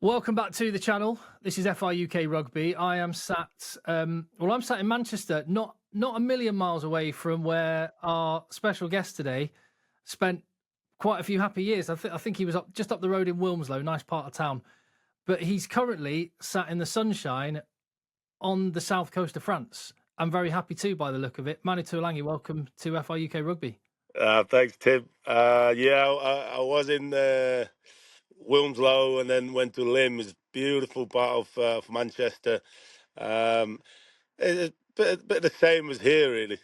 Welcome back to the channel. This is FI UK Rugby. I am sat, I'm sat in Manchester, not a million miles away from where our special guest today spent quite a few happy years. I think he was just up the road in Wilmslow, nice part of town. But he's currently sat in the sunshine on the south coast of France. I'm very happy too, by the look of it. MANU TUILAGI, welcome to FI UK Rugby. Thanks, Tim. I was in Wilmslow and then went to Lim. It's a beautiful part of Manchester. It's a bit the same as here, really.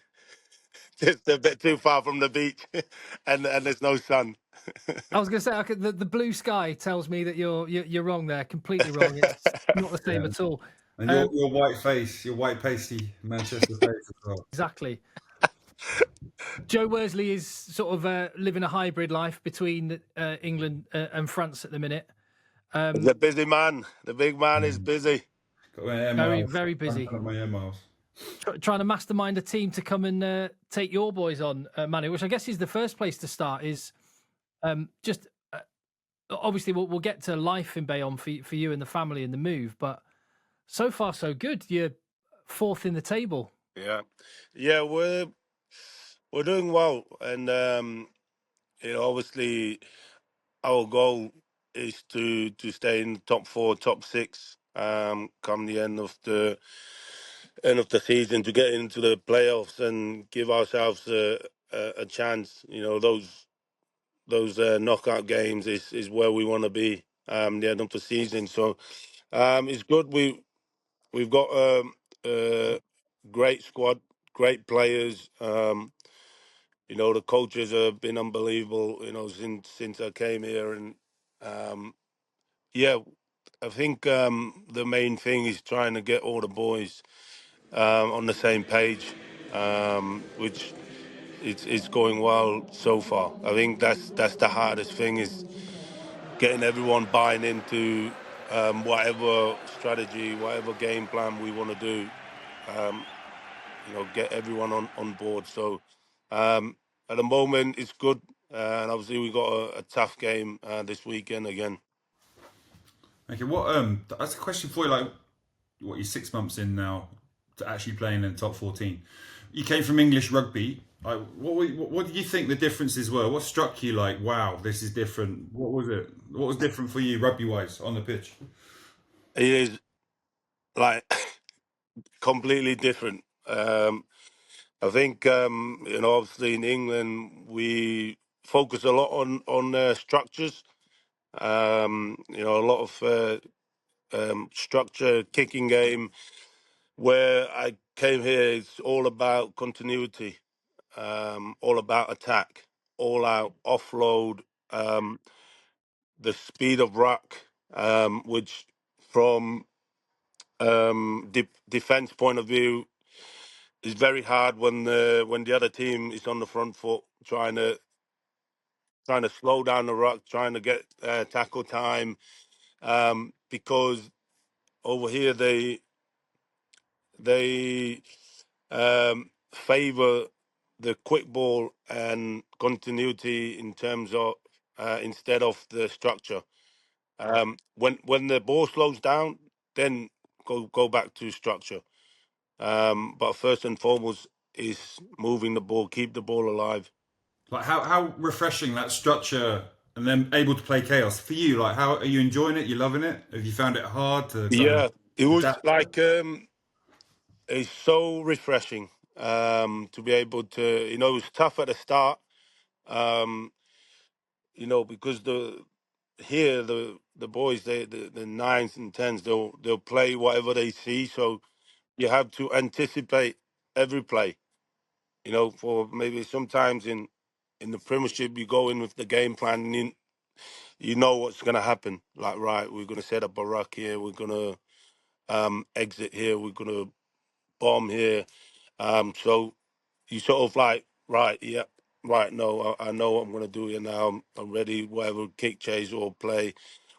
Just a bit too far from the beach, and there's no sun. I was going to say, the blue sky tells me that you're wrong there, completely wrong. It's not the same at all. And your white face, your white pasty Manchester face as well. Exactly. Joe Worsley is sort of living a hybrid life between England and France at the minute. He's a busy man. The big man is busy. Got my air Very, miles. very busy. Got my air miles. Trying to mastermind a team to come and take your boys on, Manu, which I guess is the first place to start. Is just obviously we'll get to life in Bayonne for you and the family and the move, but so far so good. You're fourth in the table. Yeah, we're doing well, and obviously our goal is to stay in the top 4, top 6, come the end of the season, to get into the playoffs and give ourselves a chance. Those knockout games is where we want to be the end of the season. So it's good. We've got a great squad, great players. The coaches have been unbelievable. Since I came here, and yeah, I think the main thing is trying to get all the boys on the same page, which it's going well so far. I think that's the hardest thing, is getting everyone buying into whatever strategy, whatever game plan we want to do. Get everyone on board. So at the moment, it's good, and obviously we got a tough game this weekend again. Okay, that's a question for you. Like, what, you're 6 months in now to actually playing in the top 14. You came from English rugby. Like, what did you think the differences were? What struck you like, wow, this is different? What was it? What was different for you rugby wise on the pitch? It is like completely different. I think obviously in England we focus a lot on structures. A lot of structure, kicking game. Where I came here, it's all about continuity, all about attack, all out offload, the speed of ruck, which from defense point of view is very hard when the other team is on the front foot, trying to slow down the ruck, trying to get tackle time, because over here they favor the quick ball and continuity in terms of instead of the structure. When the ball slows down, then go back to structure. But first and foremost is moving the ball, keep the ball alive. Like, how refreshing that structure, and then able to play chaos for you. Like, how are you enjoying it? You loving it? Have you found it hard to kind of Yeah, it was adapt? like it's so refreshing to be able to. It was tough at the start. Um, because the boys, the nines and tens, they'll play whatever they see. So you have to anticipate every play. For maybe sometimes in the Premiership, you go in with the game plan, and you know what's going to happen. Like, right, we're going to set up a ruck here, we're going to exit here, we're going to bomb here. So you sort of like, right, yeah, right, no, I know what I'm going to do here now. I'm ready, whatever, kick, chase, or play.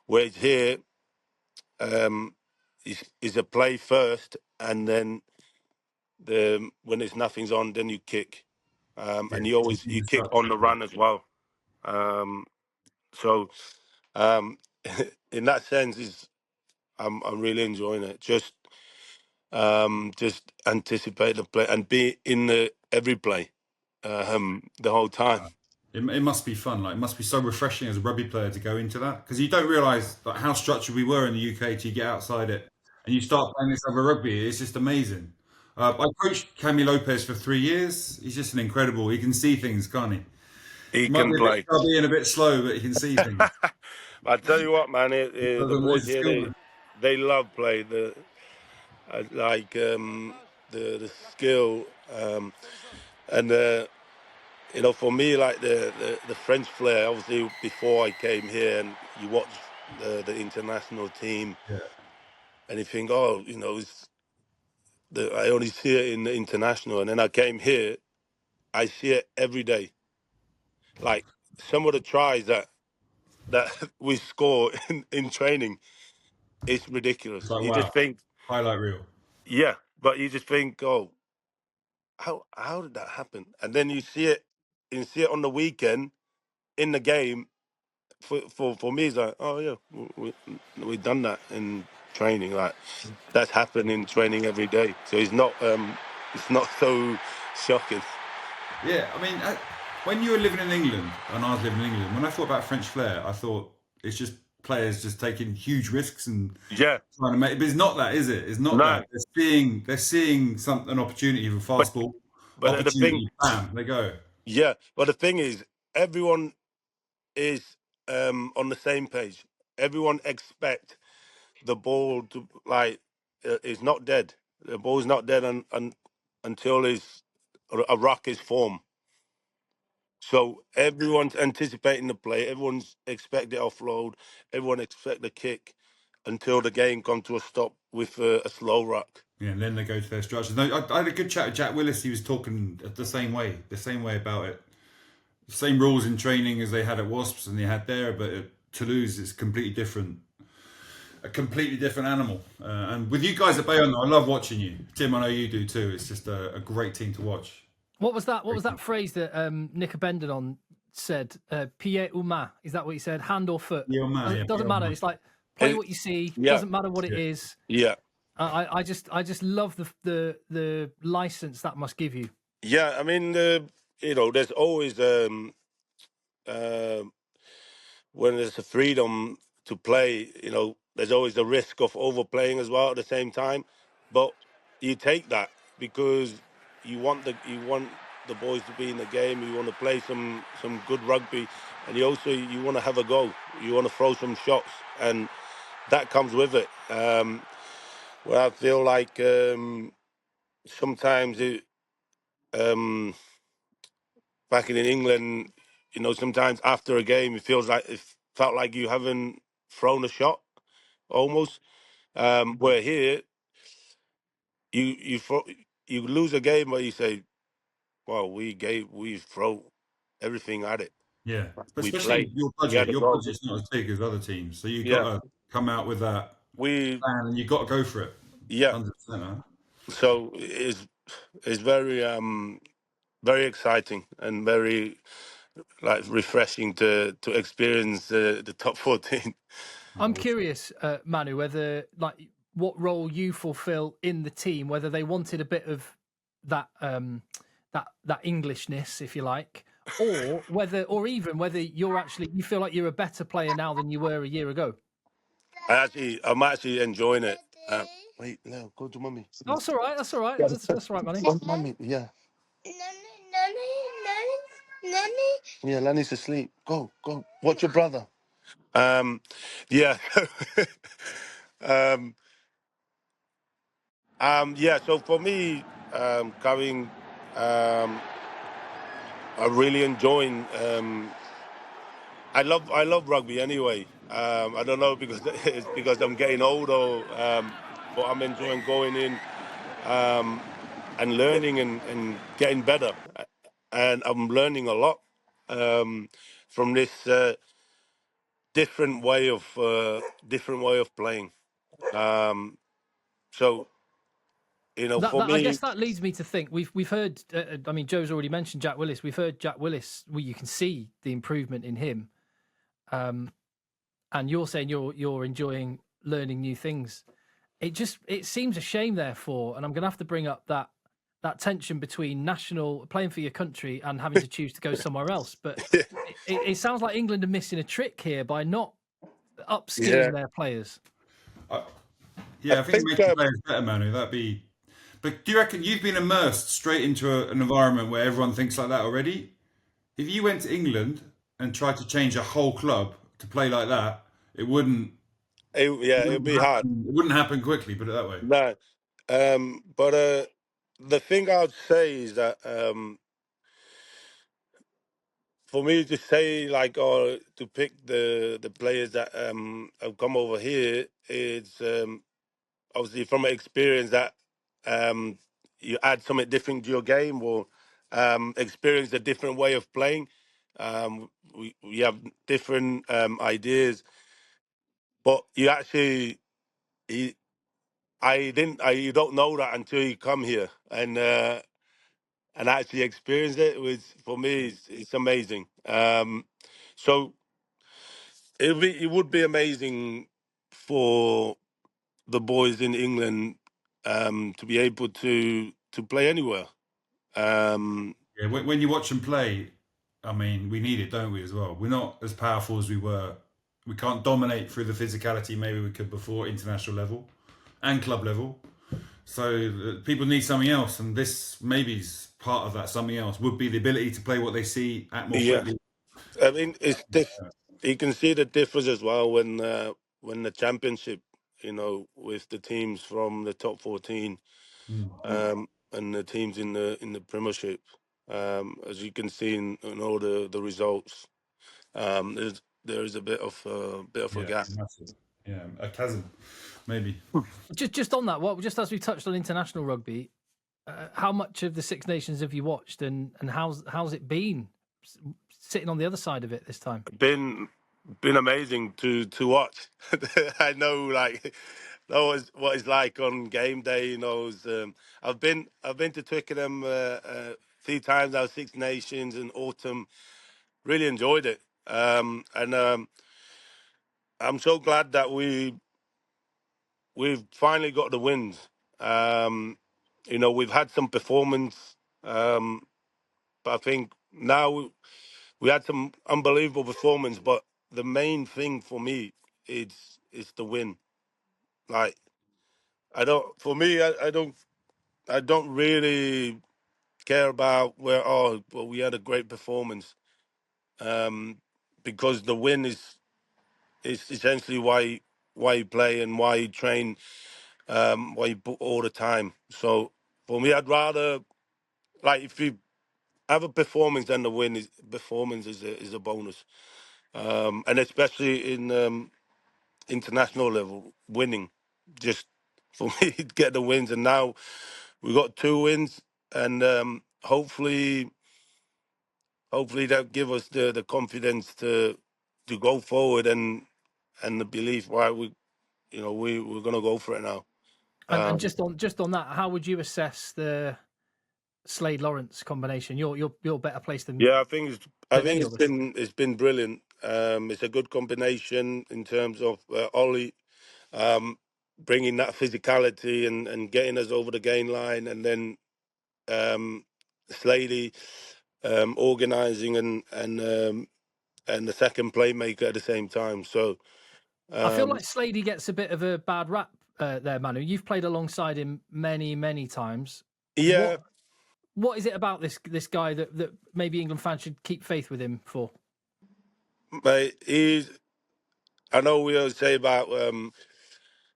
Whereas here, is a play first, and then when there's nothing's on, then you kick, Yeah, and you taking kick instruction. on the run as well. So in that sense, is I'm really enjoying it. Just anticipate the play and be in every play the whole time. It must be fun. Like, it must be so refreshing as a rugby player to go into that, because you don't realise like how structured we were in the UK till you get outside it and you start playing this other rugby. It's just amazing. I coached Cami Lopez for 3 years. He's just an incredible. He can see things, can't he? He He might can be a bit play. chubby and a bit slow, but he can see things. I tell you what, man, the boys There's a here skill, man. they love play. Like the skill and for me, like the French flair. Obviously, before I came here, and you watch the international team, Yeah. and you think, oh, I only see it in the international, and then I came here, I see it every day. Like some of the tries that we score in training, it's ridiculous. It's like, You wow, just think, highlight reel. yeah, but you just think, oh, how did that happen? And then you see it on the weekend in the game. For me, it's like, oh yeah, we done that in training. Like that's happened in training every day. So it's not so shocking. Yeah, I mean, when you were living in England and I was living in England, when I thought about French flair, I thought it's just players just taking huge risks and Yeah, trying to make. But it's not that, is it? It's not no, that. They're seeing an opportunity for but fastball, the thing, opportunity, bam, they go. yeah, but the thing is, everyone is on the same page. Everyone expect the ball to is not dead. The ball is not dead until a rock is formed. So everyone's anticipating the play. Everyone's expect the offload. Everyone expect the kick until the game comes to a stop with a slow rock. Yeah, and then they go to their structures. No, I had a good chat with Jack Willis. He was talking the same way about it. The same rules in training as they had at Wasps and they had there, but at Toulouse it's completely different. A completely different animal. And with you guys at Bayonne, I love watching you. Tim, I know you do too. It's just a great team to watch. What was that? What was that phrase that Nick Abendanon said? Pied ou main? Is that what he said? Hand or foot? Pied ou main, Doesn't, yeah, doesn't pied ou matter. main. It's like play It- what you see. yeah. Doesn't matter what it Yeah. is. Yeah, I just love the license that must give you. yeah. I mean, there's always um when there's a freedom to play, there's always the risk of overplaying as well at the same time. But you take that because you want the boys to be in the game. You want to play some good rugby, and you want to have a go. You want to throw some shots, and that comes with it. Where I feel like sometimes um, back in England, sometimes after a game, it felt like you haven't thrown a shot almost. Where here, you lose a game where you say, "Well, we throw everything at it. Yeah, but We especially played. your We had budget. a Your go." budget's not as big as other teams, so you got Yeah, to come out with that we plan, and you got to go for it. yeah. 100%. Huh? So it's very exciting and very like refreshing to experience the top 14. I'm curious, Manu, whether like what role you fulfill in the team, whether they wanted a bit of that that Englishness, if you like, or even whether you feel like you're a better player now than you were a year ago. I'm actually enjoying it. Wait, no, go to mummy. Oh, that's all right. That's all right. That's all right, Manu. Go to mummy. Yeah. Yeah, Lanny's asleep. Go. Watch your brother. Yeah. um, yeah. So for me, coming, I'm really enjoying. I love rugby anyway. I don't know because it's because I'm getting older, but I'm enjoying going in and learning and getting better, and I'm learning a lot from this different way of playing. Um, so for I me, guess that leads me to think we've heard. I mean, Joe's already mentioned Jack Willis. We've heard Jack Willis. You can see the improvement in him. And and you're saying you're enjoying learning new things. It seems a shame, therefore, and I'm going to have to bring up that tension between playing for your country and having to choose to go somewhere else. But it sounds like England are missing a trick here by not upskilling their players. Yeah, I think think making players better, Manu. That'd be. But do you reckon you've been immersed straight into an environment where everyone thinks like that already? If you went to England and tried to change a whole club to play like that, it wouldn't. it'd be hard. It wouldn't happen quickly. Put it that way. No, but the thing I'd say is that for me to say like or to pick the players that have come over here is obviously from an experience that you add something different to your game or experience a different way of playing. We have different ideas, but you actually you don't know that until you come here and actually experience it. For me, it's amazing. So it would be amazing for the boys in England to be able to play anywhere. Yeah, when you watch them play, I mean, we need it, don't we? As well, we're not as powerful as we were. We can't dominate through the physicality maybe we could before international level and club level. So people need something else, and this maybe is part of that. Something else would be the ability to play what they see at more Yeah, quickly. I mean you can see the difference as well when the championship, with the teams from the top 14 and the teams in the Premiership, as you can see in all the results, there is a bit of a Yeah, gap. massive. Yeah, a chasm, maybe. Just on that, just as we touched on international rugby, how much of the Six Nations have you watched, and how's it been sitting on the other side of it this time? Been amazing to watch. I know what it's like on game day. I've been to Twickenham 3 times now, Six Nations and autumn. Really enjoyed it, and I'm so glad that we've finally got the wins. We've had some performance, but I think now we had some unbelievable performance. But the main thing for me is the win. Like for me, I don't really care about well, we had a great performance, because the win is essentially why you play and why you train, why you put all the time. So for me, I'd rather, like, if you have a performance, then the performance is a bonus, and especially in international level, winning just for me to get the wins. And now we got 2 wins, and hopefully that give us the confidence to go forward and the belief why we're gonna go for it now. And just on that, how would you assess the Slade Lawrence combination? You're better placed than Yeah, I think any of us. it's been brilliant. It's a good combination in terms of Ollie bringing that physicality and getting us over the gain line, and then Slady organising and the second playmaker at the same time. So I feel like Slady gets a bit of a bad rap there, Manu. You've played alongside him many times. yeah, What is it about this guy that maybe England fans should keep faith with him for? but I know we always say about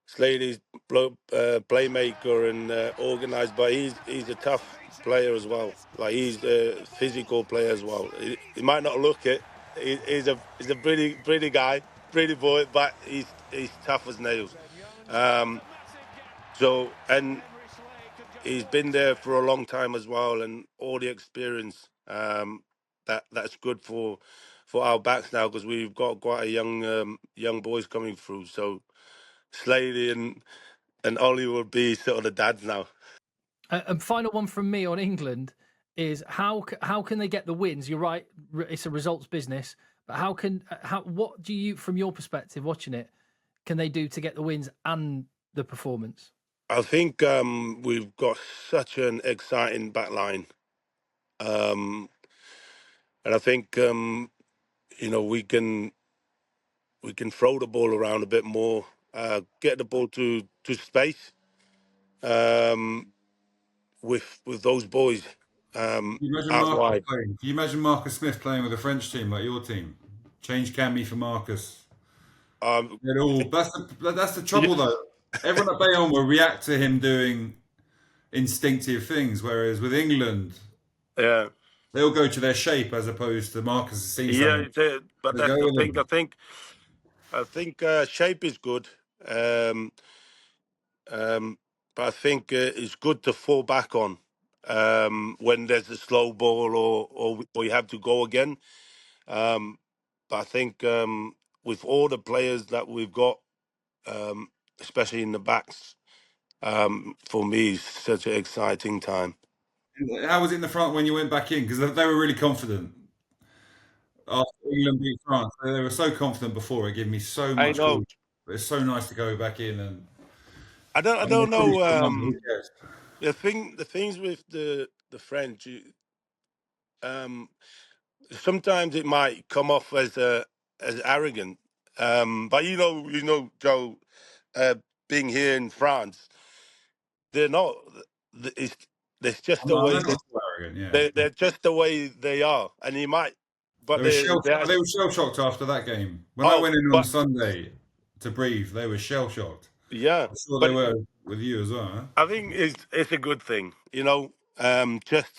Slady's playmaker and organised, but he's a tough player as well. Like, he's a physical player as well. He might not look it. He's a pretty guy, pretty boy, but he's tough as nails. And he's been there for a long time as well, and all the experience, that's good for our backs now, because we've got quite a young boys coming through. So Slady and Ollie will be sort of the dads now. And final one from me on England is how can they get the wins? You're right, it's a results business, But what do you, from your perspective, watching it, can they do to get the wins and the performance? I think we've got such an exciting backline, and I think we can throw the ball around a bit more, get the ball to space with those boys Can you imagine out Marcus wide. playing? Can you imagine Marcus Smith playing with a French team like your team? Change Cammy for Marcus. Um, It all. That's the yeah, trouble though. Everyone at Bayonne will react to him doing instinctive things, whereas with England, yeah, they'll go to their shape as opposed to Marcus has seen yeah. something. But They that's go the with thing. him. I think shape is good. Um, but I think it's good to fall back on when there's a slow ball or you have to go again. But I think with all the players that we've got, especially in the backs, for me, it's such an exciting time. How was it in the front when you went back in? Because they were really confident after England beat France. They were so confident before. It gave me so I much know. cool. It's so nice to go back in and. I I mean, they don't probably know. still won, but who cares? The things with the French, um, sometimes it might come off as arrogant. But Joe, uh, being here in France, they're not. It's, it's just the They're way not so arrogant. Yeah, they're just the way they are, and he might. But they were shell. they're They were shell shocked after that game. When I oh, went in on but Sunday to breathe, they were shell shocked. yeah, I'm sure they but were with you as well. Huh? I think it's a good thing, just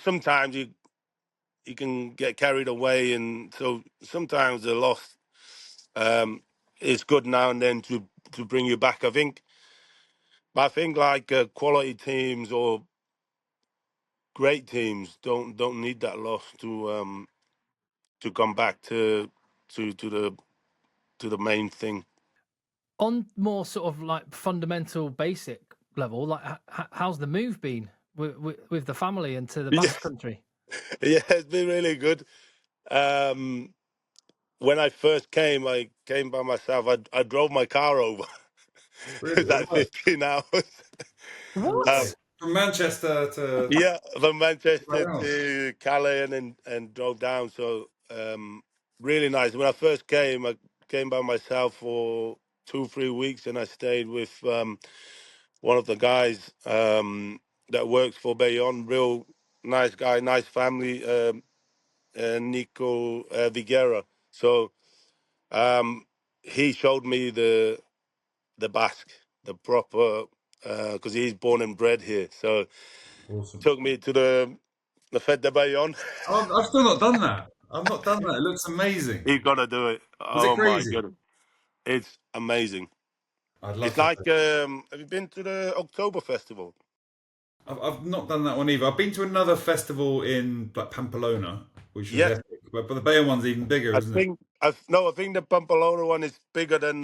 sometimes you can get carried away, and so sometimes the loss is good now and then to bring you back. I think like quality teams or great teams don't need that loss to come back to the main thing. On more sort of like fundamental, basic level, like how's the move been with the family and to the Yeah, Basque Country? yeah, it's been really good. Um, when I first came, I came by myself. I drove my car over. It Really? was like 15 hours. Um, What? From Manchester to yeah, from Manchester Bayonne. to Calais and drove down. So really nice. When I first came, I came by myself for 2 3 weeks, and I stayed with one of the guys that works for Bayonne. Real nice guy, nice family. Nico Viguera. So he showed me the Basque, the proper, because he's born and bred here. So Awesome. took me to the Fête de Bayonne. I've still not done that. I've not done that. It looks amazing. You gotta do it. Was it Oh my crazy? god, it's amazing. I'd love It's to. like, have you been to the October Festival? I've not done that one either. I've been to another festival in like Pamplona, which was Yeah, epic. But the Bayonne one's even bigger, I isn't it? think I think the Pamplona one is bigger than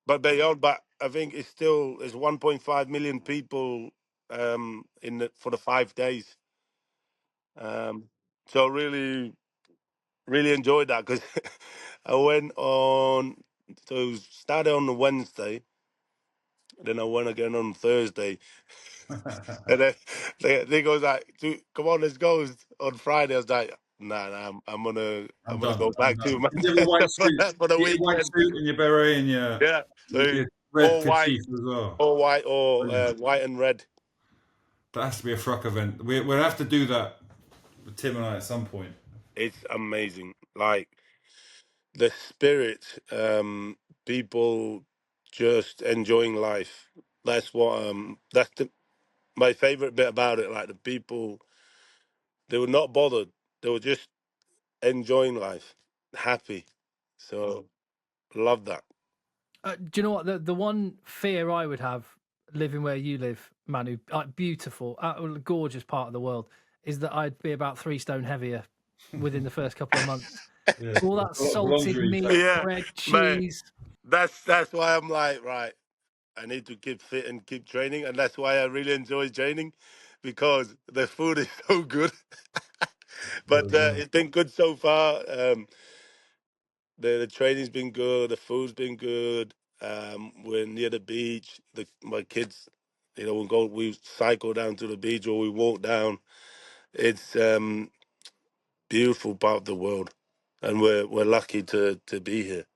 but Bayonne, but I think it's 1.5 million people for the 5 days. So really enjoyed that because I went on, so it started on the Wednesday, then I went again on Thursday, and then they goes like, "Come on, let's go." On Friday, I was like, "Nah, I'm I'm gonna done. go I'm back done. to You get your white Manchester for suit. for the Get your white weekend." suit and your beret and Yeah, so your red all white, kerchief as well. all white, or Brilliant. white and red. That has to be a frock event. We'll have to do that with Tim and I at some point. It's amazing. Like the spirit, people just enjoying life. That's my favorite bit about it. Like the people, they were not bothered. They were just enjoying life, happy. So love that. Do you know what the one fear I would have living where you live, Manu, like beautiful, gorgeous part of the world, is that I'd be about 3 stone heavier within the first couple of months. Yeah, All there's that a lot of salted laundry. meat, Yeah, bread, man. cheese. That's why I'm like, right, I need to keep fit and keep training, and that's why I really enjoy training because the food is so good. But it's been good so far. The training's been good. The food's been good. We're near the beach. My kids, we cycle down to the beach or we walk down. It's beautiful part of the world, and we're lucky to be here.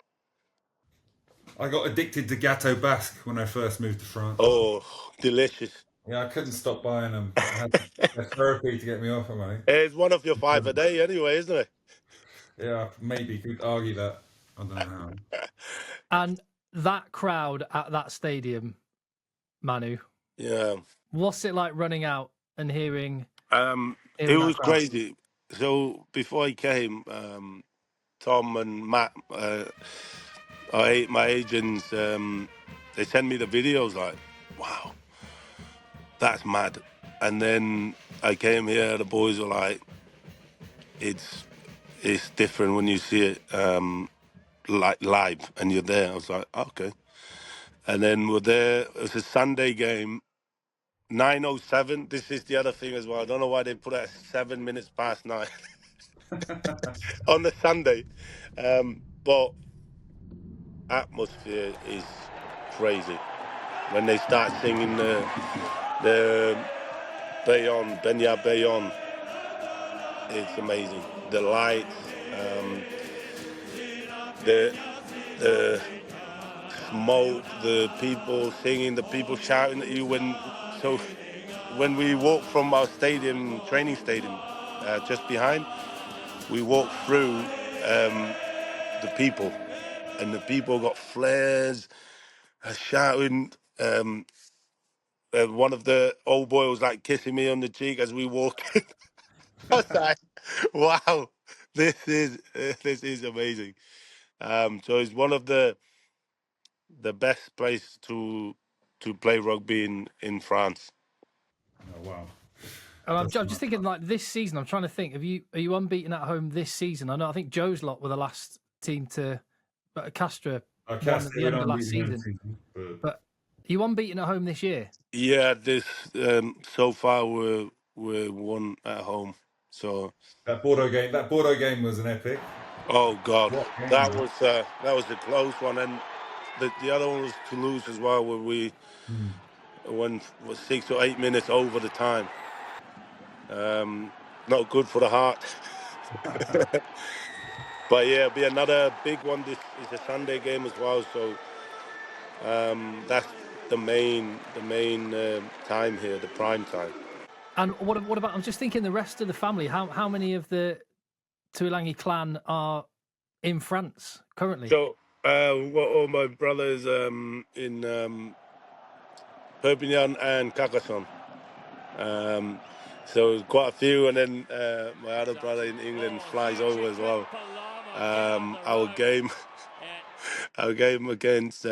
I got addicted to Gâteau Basque when I first moved to France. Oh, delicious! Yeah, I couldn't stop buying them. I had a therapy to get me off them, I think. It's one of your 5 a day anyway, isn't it? Yeah, maybe could argue that. I don't know how. And that crowd at that stadium, Manu, Yeah. what's it like running out and hearing It that was crowd? crazy. So before he came, Tom and Matt, my agents, they sent me the videos. Like, wow, that's mad. And then I came here. The boys were like, it's different when you see it like live and you're there. I was like, okay. And then we're there. It was a Sunday game. 9:07. This is the other thing as well. I don't know why they put it at 7 minutes past 9 on the Sunday. But atmosphere is crazy when they start singing the Bayonne. It's amazing. The lights, the smoke, the people singing, the people shouting at you when we walk from our training stadium, just behind, we walk through the people, and the people got flares, shouting. One of the old boys was like kissing me on the cheek as we walk. I was like, "Wow, this is amazing." So it's one of the best place to play rugby in France. Oh wow. And I'm just thinking, like this season, I'm trying to think. Are you unbeaten at home this season? I think Joe's lot were the last team to, but Castra won at the end of last season. But are you unbeaten at home this year? Yeah, this so far we're 1 at home. So that Bordeaux game was an epic. oh god, What game, that man? was a close one, and the other one was Toulouse as well, where we went 6 or 8 minutes over the time. Not good for the heart. But yeah, it'll be another big one. This is a Sunday game as well, so that's the main time here, the prime time. And what about? I'm just thinking the rest of the family. How many of the TUILAGI clan are in France currently? So all my brothers in Perpignan and Carcassonne. So quite a few, and then my other brother in England flies over as well. Our game against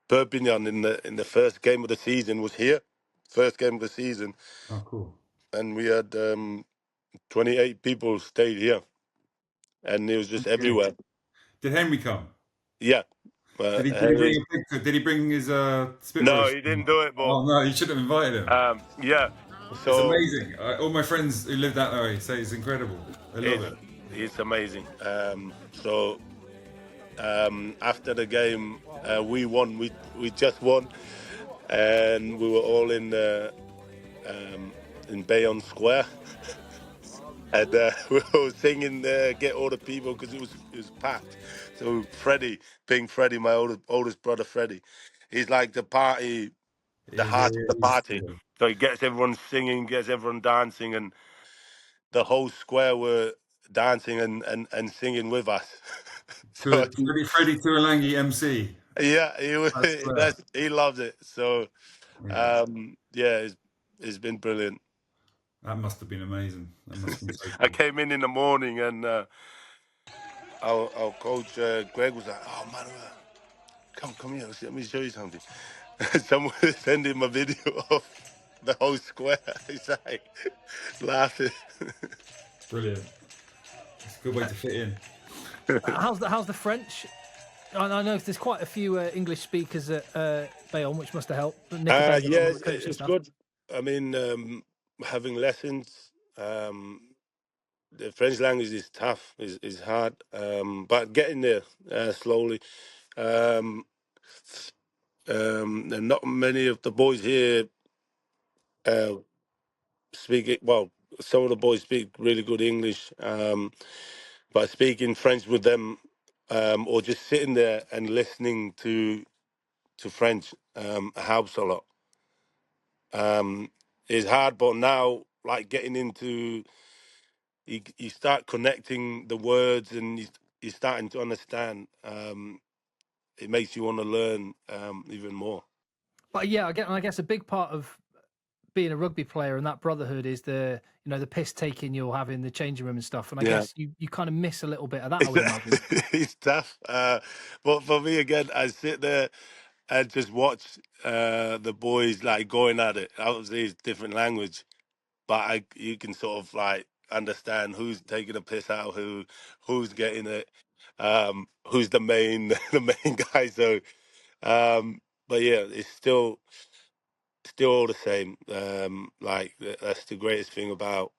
Perpignan in the first game of the season was here. First game of the season. Oh, cool. And we had 28 people stayed here, and it was just everywhere. Did Henry come? Yeah. Did he bring his spit No, roast? he didn't do it, but Oh no, you should have invited him. yeah. So it's amazing. All my friends who live that way say it's incredible. They love it. It's amazing. So after the game, we won. We just won, and we were all in Bayonne Square, and we were singing "Get All the People" because it was packed. So Freddie, my oldest brother, Freddie, he's like the party, the heart of the party. So he gets everyone singing, gets everyone dancing, and the whole square were dancing and singing with us. So Freddie TUILAGI MC. yeah, he loves it. So it's been brilliant. That must have been amazing. That must have been so cool. I came in the morning, and our coach Greg was like, "Oh man, come here, let me show you something." Someone sent him a video of the whole square. He's like laughing. Brilliant. It's a good way to fit in. How's the French? I know there's quite a few English speakers at Bayonne, which must have helped. It's good. I mean, having lessons, the French language is tough, is hard, but getting there slowly. And not many of the boys here uh, speak it. Well, some of the boys speak really good English, but speaking French with them, or just sitting there and listening to French helps a lot. It's hard, but now like getting into you start connecting the words and you're starting to understand. It makes you want to learn even more. But yeah, I guess a big part of being a rugby player and that brotherhood is the the piss taking you'll have in the changing room and stuff. And I Yeah, guess you kind of miss a little bit of that, I would imagine. it's tough. But for me, again, I sit there and just watch the boys like going at it. Obviously, it's different language, but you can sort of like understand who's taking a piss out, who's getting it, who's the main the main guy. So, but yeah, it's still all the same. Like that's the greatest thing about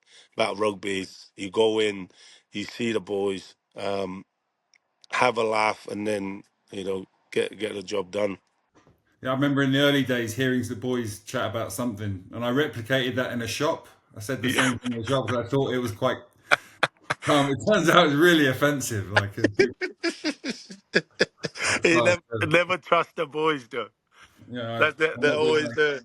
rugby is you go in, you see the boys, have a laugh, and then get the job done. Yeah, I remember in the early days hearing the boys chat about something, and I replicated that in a shop. I said the Yeah. same thing in the shop because I thought it was quite calm. It turns out it was really offensive. Like, You like never trust the boys though. yeah, That's I'm the not doing always that. the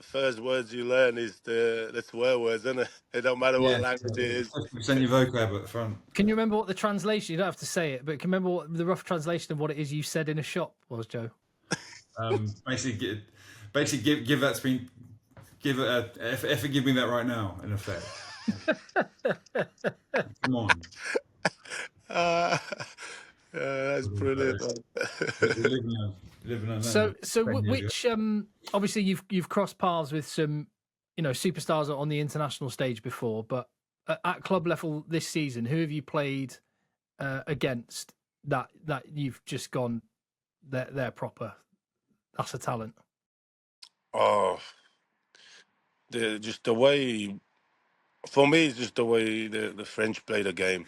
first words you learn is the swear words, isn't it? It don't matter Yeah, what language it is. 50% your vocab at the front. Can you remember what the translation? You don't have to say it, but can you remember what the rough translation of what it is you said in a shop was, Joe? Basically, give that screen, give it a. If give me that right now, in effect. Come on. Uh, that's brilliant. Living on So, that. so 10 years ago. which obviously you've crossed paths with some superstars on the international stage before, but at club level this season, who have you played against that you've just gone they're proper? That's a talent. Oh, just the way for me, it's just the way the French play the game.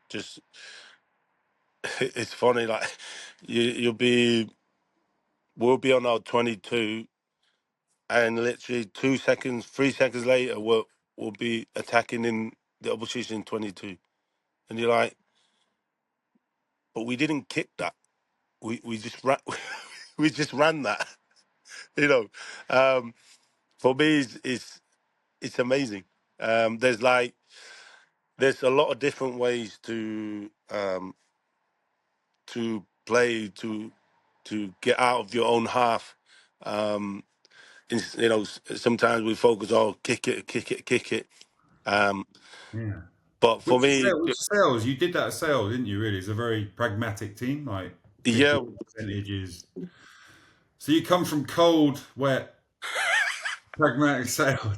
Just it's funny, like we'll be on our 22, and literally 2 seconds, 3 seconds later, we'll be attacking in the opposition 22, and you're like, but we didn't kick that. We just ran, we just ran that. You know, for me, it's amazing. There's there's a lot of different ways to play to get out of your own half. Um, sometimes we focus on kick it, kick it, kick it. Yeah. But for me, Which sales? You did that at sales, didn't you? Really, it's a very pragmatic team. Like yeah, 50 percentages. So you come from cold, wet, pragmatic sale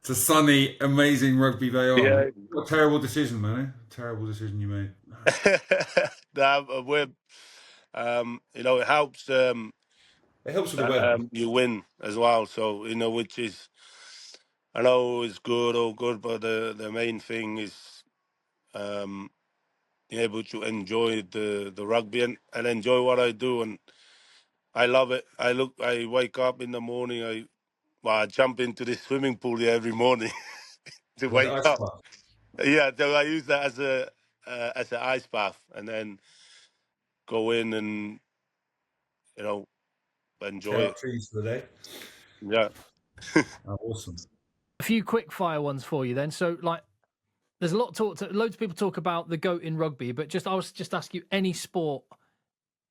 to sunny, amazing rugby Bayonne. yeah. What a terrible decision, man. Terrible decision you made. We're, it helps It helps with the weather. you win as well. So which is I know it's good, all good, but the main thing is um, being able to enjoy the rugby and enjoy what I do, and I love it. I wake up in the morning. I jump into this swimming pool here every morning to Was it wake ice up. bath? Yeah, so I use that as an ice bath, and then go in and enjoy Tear it. up trees for the day. Yeah. Oh, awesome. A few quick fire ones for you then. So like there's a lot loads of people talk about the GOAT in rugby, but I was just ask you any sport,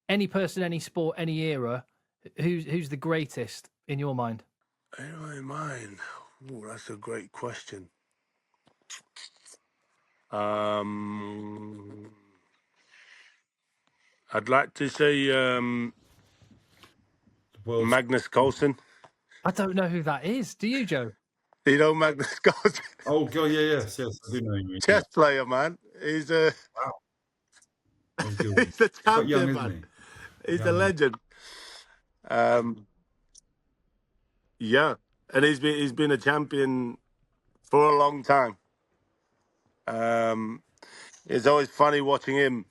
any person, any sport, any era, who's the greatest in your mind? In my mind, that's a great question. I'd like to say World's Magnus Carlsen. I don't know who that is. Do you, Joe? You know Magnus Carlsen, Oh god, yes, I do know you. Yeah. chess player, man. He's a Wow, he's a good one. he's a He's quite young, champion, isn't man. he? He's a Young. legend. Um, yeah, and he's been a champion for a long time. It's always funny watching him.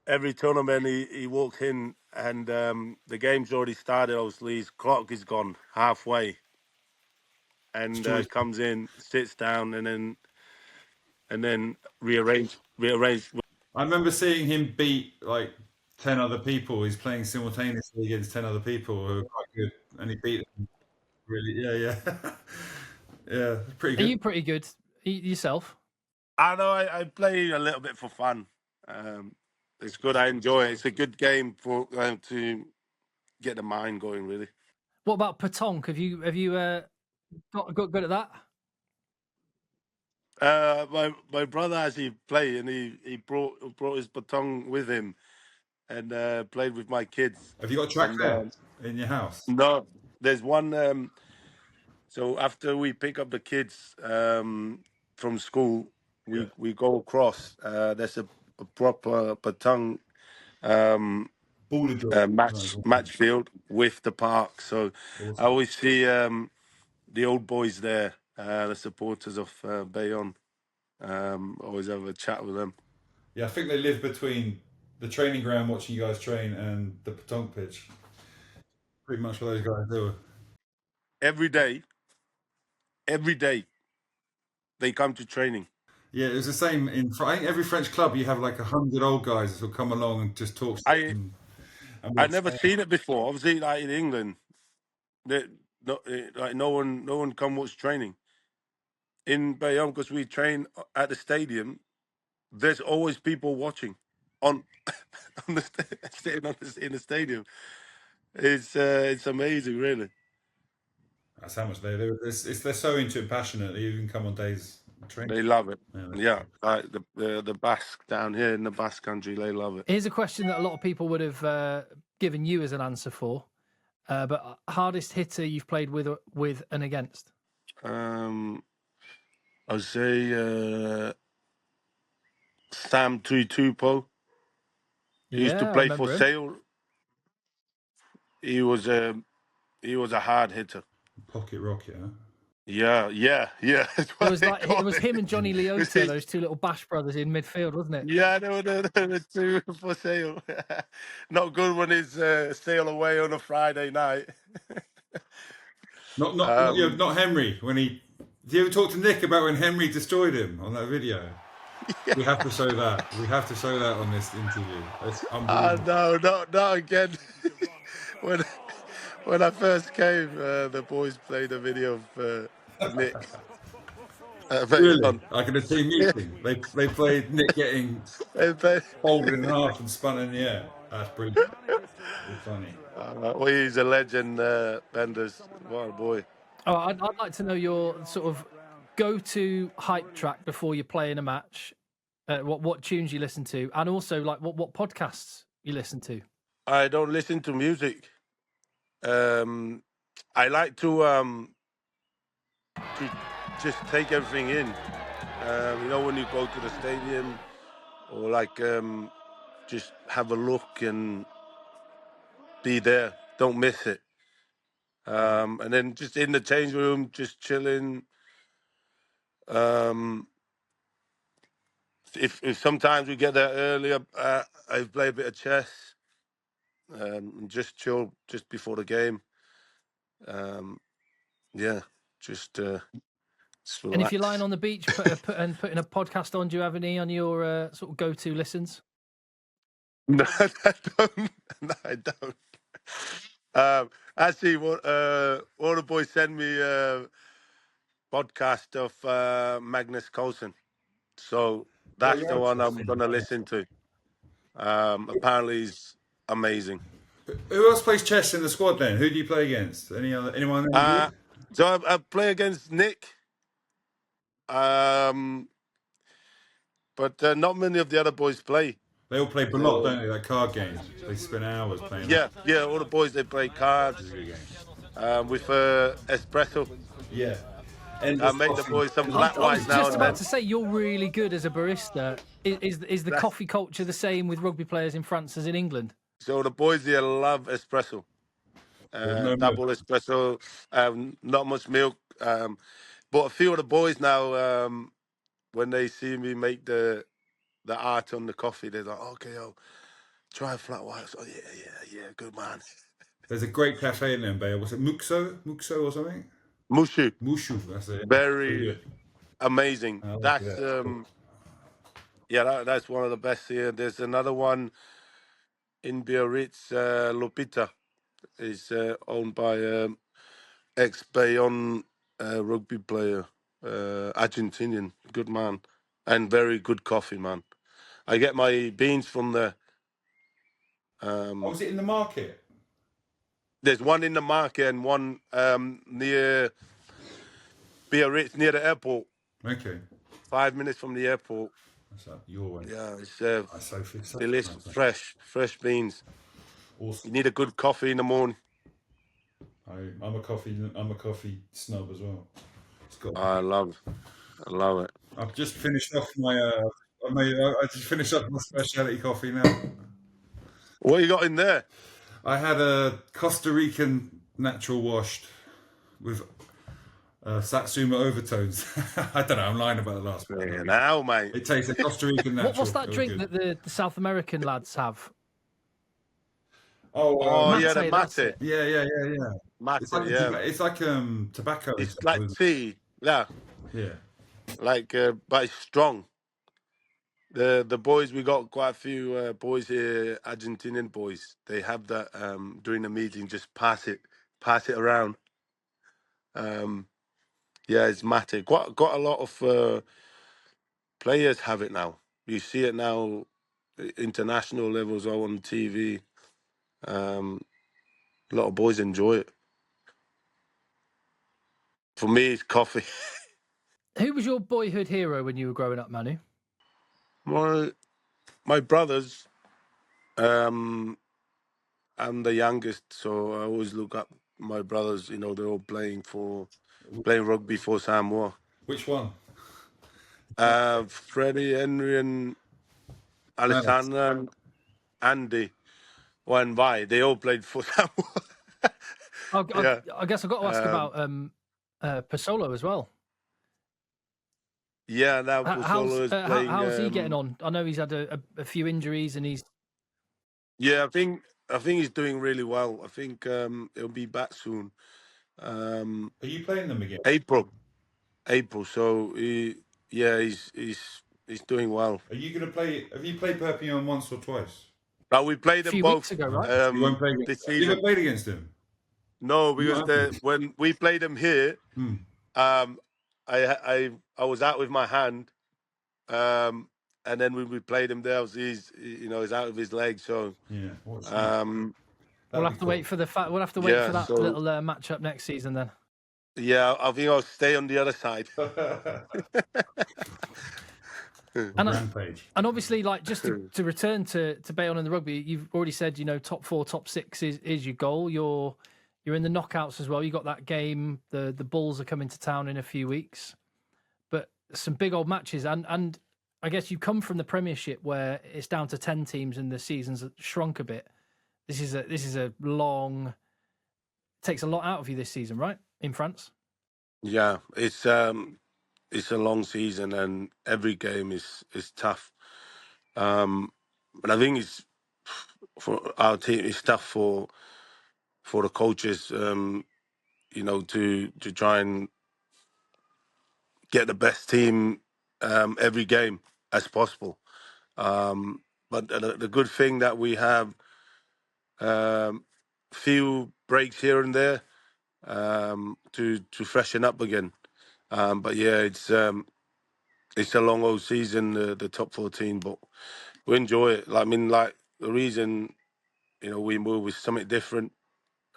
Every tournament he walks in and the game's already started. Obviously, his clock is gone halfway, and Joyce. comes in, sits down, and then rearrange. I remember seeing him beat like 10 other people. He's playing simultaneously against 10 other people who are quite good, and he beat them. Really, yeah. Yeah, pretty Are good. you pretty good yourself? I know I play a little bit for fun. It's good. I enjoy it. It's a good game for to get the mind going. Really. What about petanque? Have you got good at that? My brother actually played, and he brought his baton with him, and played with my kids. Have you got a track And there in your house? no, there's one. So after we pick up the kids from school, we go across. There's a proper baton Ball drill. match field with the park. So Awesome. I always see the old boys there, the supporters of Bayonne. Always have a chat with them. Yeah, I think they live between the training ground watching you guys train and the petanque pitch. Pretty much what those guys do. Every day they come to training. Yeah, it was the same in I think every French club. You have like 100 old guys who'll come along and just talk. I never seen it before. Obviously, like in England, no one come watch training. In Bayonne, because we train at the stadium, there's always people watching on on the sitting in the stadium. It's amazing, really. That's how much they're so into it, passionate. They even come on days training. They love it. Yeah, Yeah, like the Basque down here in the Basque country, they love it. Here's a question that a lot of people would have given you as an answer for, but hardest hitter you've played with and against? I'd say Sam Tuitupo. He used to Yeah, I play for remember him. Sale. He was a hard hitter. pocket rocket. Huh? Yeah. It was him and Johnny Leota, those two little Bash brothers in midfield, wasn't it? Yeah, they were the two for Sale. Not good when it's Sale away on a Friday night. Not Henry when he. Did you ever talk to Nick about when Henry destroyed him on that video? Yeah. We have to show that. We have to show that on this interview. It's unbelievable. No, not again. when I first came, the boys played a video of Nick. Really? Like in a team meeting, they played Nick getting folded in half and spun in the air. That's brilliant. It's funny. Well, he's a legend, Benders. What a boy. Oh, I'd like to know your sort of go-to hype track before you play in a match. What tunes you listen to, and also like what podcasts you listen to. I don't listen to music. I like to just take everything in. When you go to the stadium, or like just have a look and be there. Don't miss it. And then just in the change room, just chilling. If sometimes we get there earlier, I play a bit of chess. And just chill just before the game. Just relax. And if you're lying on the beach putting a podcast on, do you have any on your sort of go-to listens? No, I don't. Actually, one of the boys sent me a podcast of Magnus Carlsen, so that's the one I'm gonna listen to. Apparently, he's amazing. Who else plays chess in the squad then? Who do you play against? Anyone? So I play against Nick. But not many of the other boys play. They all play Ballot, don't they? Like card games. They spend hours playing. Yeah. All the boys, they play cards with espresso. Yeah. I make the boys some flat whites now. I was just about to say, you're really good as a barista. Is the coffee culture the same with rugby players in France as in England? So the boys here love espresso. Double espresso, not much milk. But a few of the boys now, when they see me make the art on the coffee, they're like, okay, yo, try a flat white. So, yeah, good man. There's a great cafe in Bayonne. Was it Muxo or something? Mushu, Mushu, that's it. Really very good. amazing. Oh, That's yeah. that's one of the best here. There's another one in Biarritz, Lupita, is owned by ex-Bayonne rugby player, Argentinian, good man, and very good coffee, man. I get my beans from there. Oh, was it in the market? There's one in the market and one near Biarritz, near the airport. Okay. 5 minutes from the airport. That's up your way. Yeah, it's So delicious, nice. fresh beans. Awesome. You need a good coffee in the morning. I'm a coffee snob as well. It's got. I love it. I've just finished off my. I just finished up my specialty coffee now. What you got in there? I had a Costa Rican natural washed with Satsuma overtones. I don't know. I'm lying about the last one. Yeah, now, mate. It tastes a Costa Rican natural. What's that drink good. that the South American lads have? Oh, Mate, yeah, the that's mate. it. Yeah. Mate, It's like yeah. tobacco. It's like tea. Yeah. Yeah. Like, but it's strong. The boys, we got quite a few boys here, Argentinian boys. They have that during the meeting, just pass it around. Yeah, it's mate. Got a lot of players have it now. You see it now, international levels or on TV. A lot of boys enjoy it. For me, it's coffee. Who was your boyhood hero when you were growing up, Manu? My brothers. I'm the youngest, so I always look up my brothers. You know, they're all playing rugby for Samoa. Which one? Freddie, Henry, and Alessandra, and Andy, and Vi. They all played for Samoa. I guess I've got to ask about Pasolo as well. Yeah, now Pasolo is playing. How's he getting on? I know he's had a few injuries and he's. Yeah, I think he's doing really well. I think he'll be back soon. Are you playing them again? April. So he's doing well. Are you going to play? Have you played Perpignan once or twice? Now we played them few both weeks ago, right? You won't play this You season. haven't played against him? No, because when we played them here, I was out with my hand, and then when we played him there, he's out of his leg. So yeah, we'll have to wait for we'll have to wait for that little matchup next season then. Yeah, I think I'll stay on the other side. And obviously, like, just to return to Bayonne and the rugby, you've already said, top 4, top 6 is your goal. You're in the knockouts as well. You got that game. The Bulls are coming to town in a few weeks, but some big old matches. And I guess you come from the Premiership where it's down to 10 teams and the season's shrunk a bit. This is a long. Takes a lot out of you this season, right? In France. Yeah, it's a long season and every game is tough. But I think it's for our team. It's tough for the coaches, to try and get the best team every game as possible. But the good thing that we have few breaks here and there to freshen up again. But yeah, it's a long old season, the top 14, but we enjoy it. The reason we move is something different,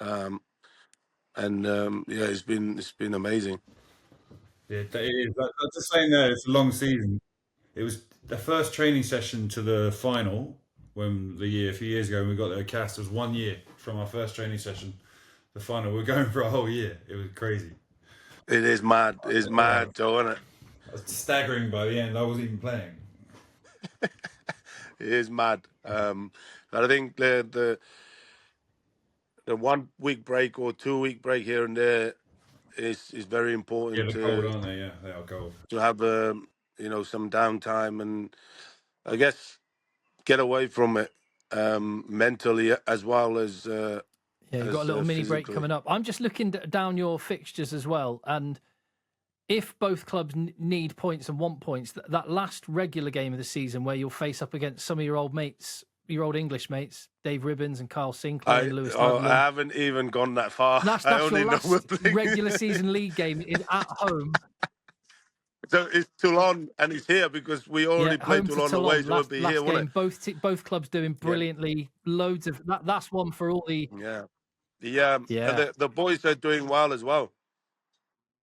and it's been amazing. Yeah, it is. I'm just saying there, it's a long season. It was the first training session to the final a few years ago when we got there cast. It was 1 year from our first training session. The final, we're going for a whole year. It was crazy. It is mad. It's mad, Joe, isn't it? I was staggering by the end. I wasn't even playing. It is mad. But I think the 1 week break or 2 week break here and there it's very Yeah, important they're gold, aren't they? Yeah, they are gold. to have some downtime and I guess get away from it mentally as well as Yeah, you've got a little mini break physically. coming up. I'm just looking down your fixtures as well, and if both clubs need points and want points, that last regular game of the season where you'll face up against some of your old mates, your old English mates, Dave Ribbons and Carl Sinclair and Lewis Ludlam. I haven't even gone that far. That's I only your know last we're playing. regular season league game is at home. So it's Toulon and it's here because we already played Toulon away, so it'll be here, won't it? Both clubs doing brilliantly. Loads of that. That's one for all the. Yeah. The boys are doing well as well.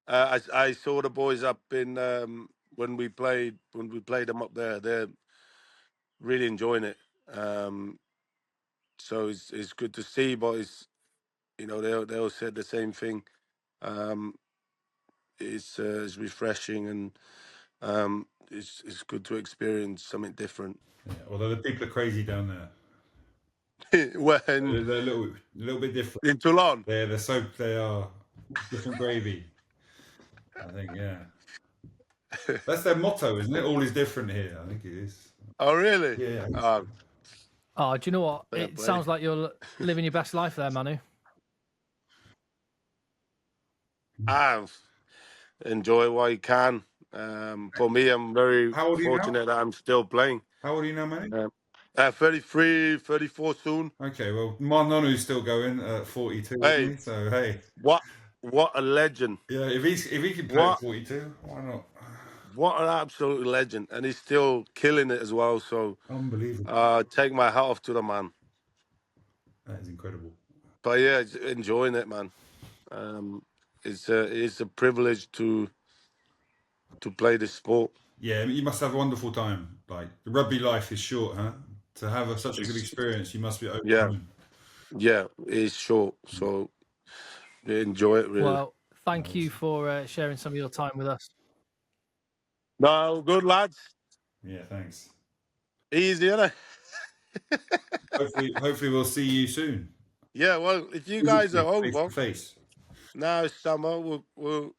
I saw the boys up in when we played them up there. They're really enjoying it. So it's good to see, but it's they all said the same thing. It's refreshing and it's good to experience something different. Yeah, although the people are crazy down there. When they're a little bit different in Toulon. They are different gravy. I think, yeah. That's their motto, isn't it? All is different here. I think it is. Oh, really? Yeah. Oh, do you know what? It sounds like you're living your best life there, Manu. Enjoy what you can. For me, I'm very fortunate that I'm still playing. How old are you now, Manu? 33, 34 soon. Okay, well, MANU's still going at 42, isn't he? So, hey. What a legend. Yeah, if he can play at 42, why not? What an absolute legend. And he's still killing it as well. So unbelievable. Take my hat off to the man. That is incredible. But yeah, enjoying it, man. It's a privilege to play this sport. Yeah, you must have a wonderful time. Like, the rugby life is short, huh? To have such a good experience, you must be overcoming. Yeah, it's short, so enjoy it, really. Well, thank you for sharing some of your time with us. No, good lads. Yeah, thanks. Easy, innit? Hopefully we'll see you soon. Yeah, well, if you guys are home, now it's summer, we'll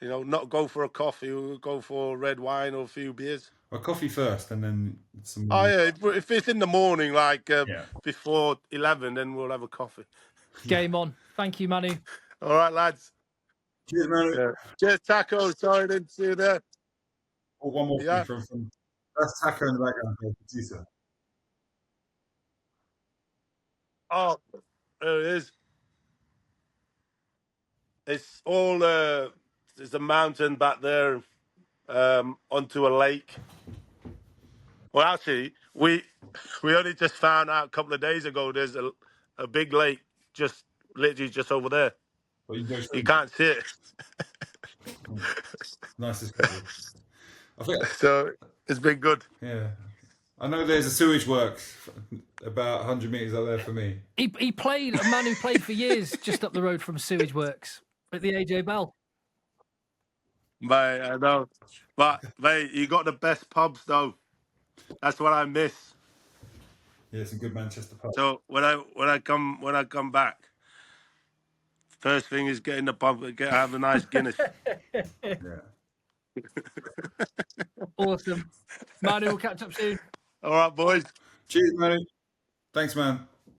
not go for a coffee. We'll go for red wine or a few beers. A coffee first, and then some. Oh yeah, if it's in the morning, like before 11, then we'll have a coffee. Game on. Thank you, Manu. All right, lads. Cheers, Manu. Yeah. Cheers, Taco. Sorry I didn't see you there. Oh, one more thing from that's Taco in the background, producer. Oh, there it is. It's all there's a mountain back there onto a lake. Well, actually, we only just found out a couple of days ago there's a big lake literally just over there. Well, you can't see it. Nice discovery. So it's been good. Yeah. I know there's a sewage works about 100 metres up there for me. He played, a man who played for years just up the road from sewage works at the AJ Bell. Mate, I know. But, mate, you got the best pubs, though. That's what I miss. Yeah, some good Manchester pubs. So when I come back, first thing is get in the pub and have a nice Guinness. Yeah. Awesome. Manu, we'll catch up soon. All right, boys. Cheers, Manu. Thanks, man.